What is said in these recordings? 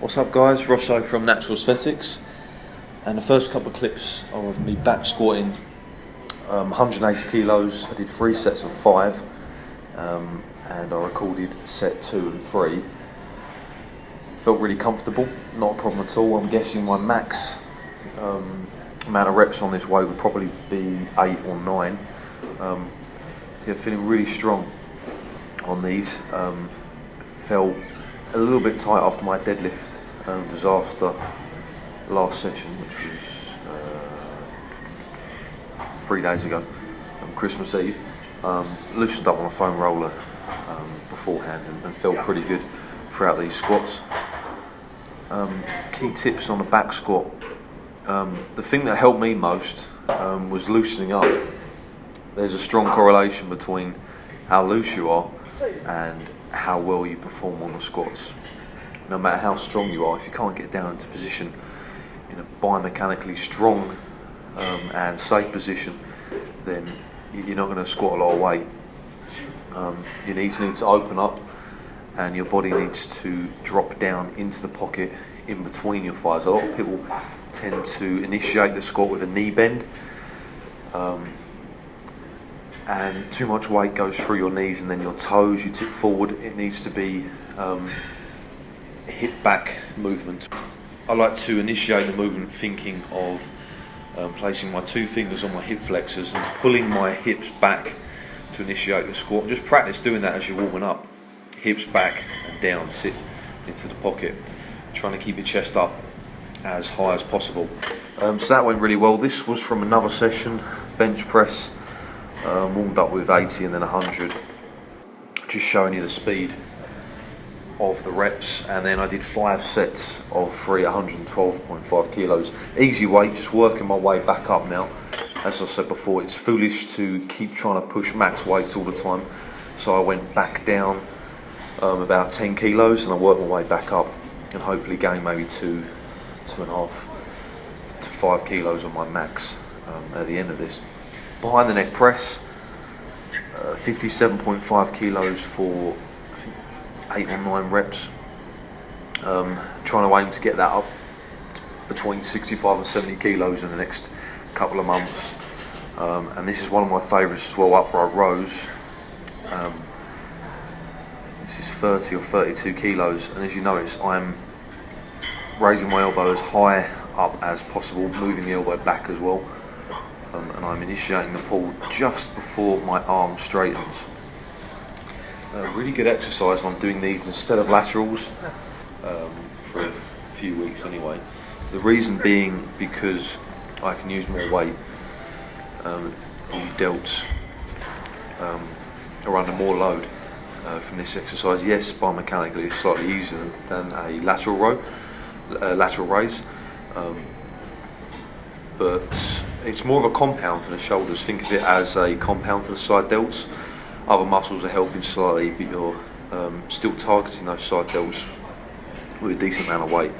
What's up guys, Rosso from Natural Aesthetics, and the first couple of clips are of me back squatting 180 kilos. I did 3 sets of 5 and I recorded set 2 and 3. Felt really comfortable, not a problem at all. I'm guessing my max amount of reps on this weight would probably be 8 or 9. Yeah, feeling really strong on these. Felt a little bit tight after my deadlift disaster last session, which was 3 days ago, Christmas Eve. Loosened up on a foam roller beforehand and felt pretty good throughout these squats. Key tips on the back squat. The thing that helped me most was loosening up. There's a strong correlation between how loose you are and how well you perform on the squats. No matter how strong you are, if you can't get down into position in a biomechanically strong and safe position, then you're not going to squat a lot of weight. Your knees need to open up and your body needs to drop down into the pocket in between your thighs. A lot of people tend to initiate the squat with a knee bend, and too much weight goes through your knees and then your toes, you tip forward. It needs to be hip back movement. I like to initiate the movement thinking of placing my 2 fingers on my hip flexors and pulling my hips back to initiate the squat. Just practice doing that as you're warming up. Hips back and down, sit into the pocket, trying to keep your chest up as high as possible. So that went really well. This was from another session, bench press. Warmed up with 80 and then 100, just showing you the speed of the reps. And then I did 5 sets of 3 112.5 kilos. Easy weight, just working my way back up now. As I said before, it's foolish to keep trying to push max weights all the time. So I went back down about 10 kilos and I worked my way back up and hopefully gain maybe 2.5 to 5 kilos on my max at the end of this. Behind the neck press, 57.5 kilos for I think 8 or 9 reps. Trying to aim to get that up to between 65 and 70 kilos in the next couple of months. And this is one of my favourites as well, upright rows. This is 30 or 32 kilos, and as you notice, I'm raising my elbow as high up as possible, moving the elbow back as well. And I'm initiating the pull just before my arm straightens. Really good exercise when I'm doing these instead of laterals for a few weeks anyway. The reason being because I can use more weight. The delts are under more load from this exercise. Yes, biomechanically it's slightly easier than a lateral raise, but it's more of a compound for the shoulders. Think of it as a compound for the side delts. Other muscles are helping slightly, but you're still targeting those side delts with a decent amount of weight.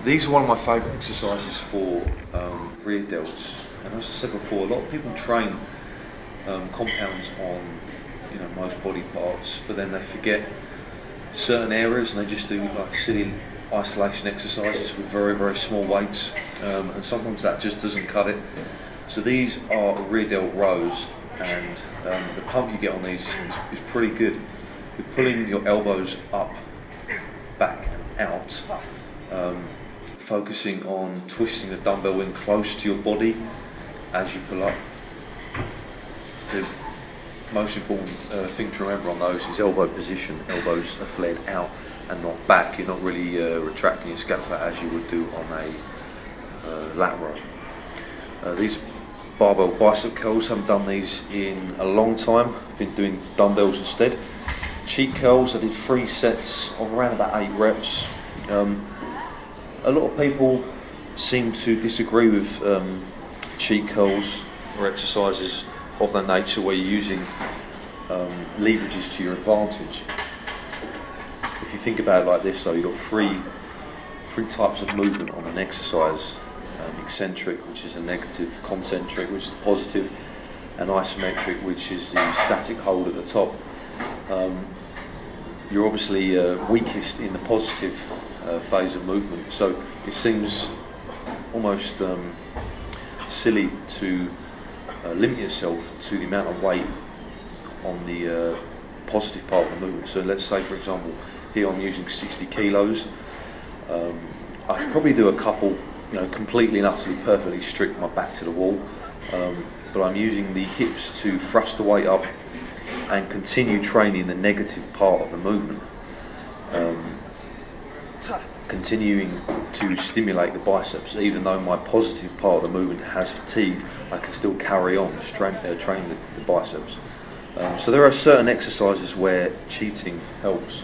These are one of my favourite exercises for rear delts, and as I said before, a lot of people train compounds on most body parts, but then they forget certain areas and they just do like silly isolation exercises with very, very small weights, and sometimes that just doesn't cut it. So these are rear delt rows, and the pump you get on these is pretty good. You're pulling your elbows up, back and out, focusing on twisting the dumbbell in close to your body as you pull up. The most important thing to remember on those is elbow position. Elbows are flared out and not back. You're not really retracting your scapula as you would do on a lateral. These barbell bicep curls, haven't done these in a long time. I've been doing dumbbells instead. Cheek curls, I did 3 sets of around about 8 reps. A lot of people seem to disagree with cheek curls or exercises of that nature where you're using leverages to your advantage. If you think about it like this though, you've got three types of movement on an exercise. Eccentric, which is a negative, concentric, which is positive, and isometric, which is the static hold at the top. You're obviously weakest in the positive phase of movement, so it seems almost silly to limit yourself to the amount of weight on the positive part of the movement. So let's say, for example, here I'm using 60 kilos. I could probably do a couple, completely and utterly perfectly strict my back to the wall, but I'm using the hips to thrust the weight up and continue training the negative part of the movement, continuing to stimulate the biceps. Even though my positive part of the movement has fatigued, I can still carry on training the biceps. So there are certain exercises where cheating helps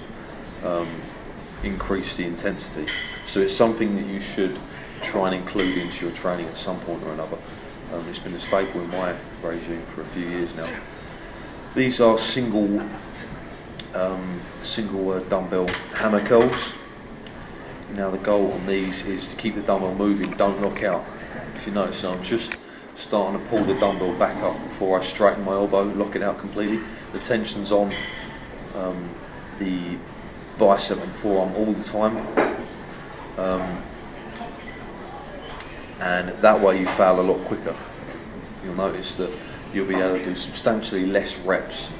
increase the intensity. So it's something that you should try and include into your training at some point or another. It's been a staple in my regime for a few years now. These are single dumbbell hammer curls. Now the goal on these is to keep the dumbbell moving, don't lock out. If you notice, I'm just starting to pull the dumbbell back up before I straighten my elbow, lock it out completely. The tension's on the bicep and forearm all the time. And that way you fail a lot quicker. You'll notice that you'll be able to do substantially less reps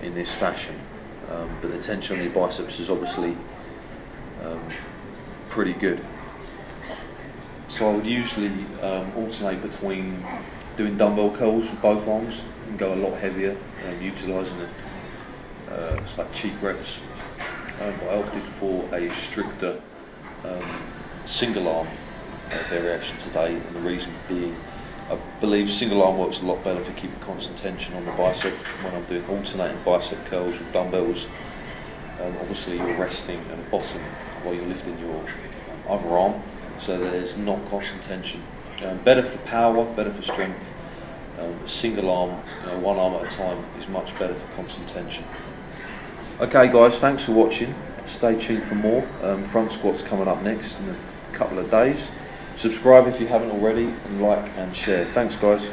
in this fashion, but the tension on your biceps is obviously pretty good. So I would usually alternate between doing dumbbell curls with both arms and go a lot heavier, utilising it. It's like cheek reps, but I opted for a stricter single arm variation today, and the reason being I believe single arm works a lot better for keeping constant tension on the bicep. When I'm doing alternating bicep curls with dumbbells, obviously you're resting at the bottom while you're lifting your other arm, so that there's not constant tension. Better for power, better for strength. Single arm, one arm at a time, is much better for constant tension. Okay guys, thanks for watching. Stay tuned for more. Front squats coming up next in a couple of days. Subscribe if you haven't already, and like and share. Thanks guys.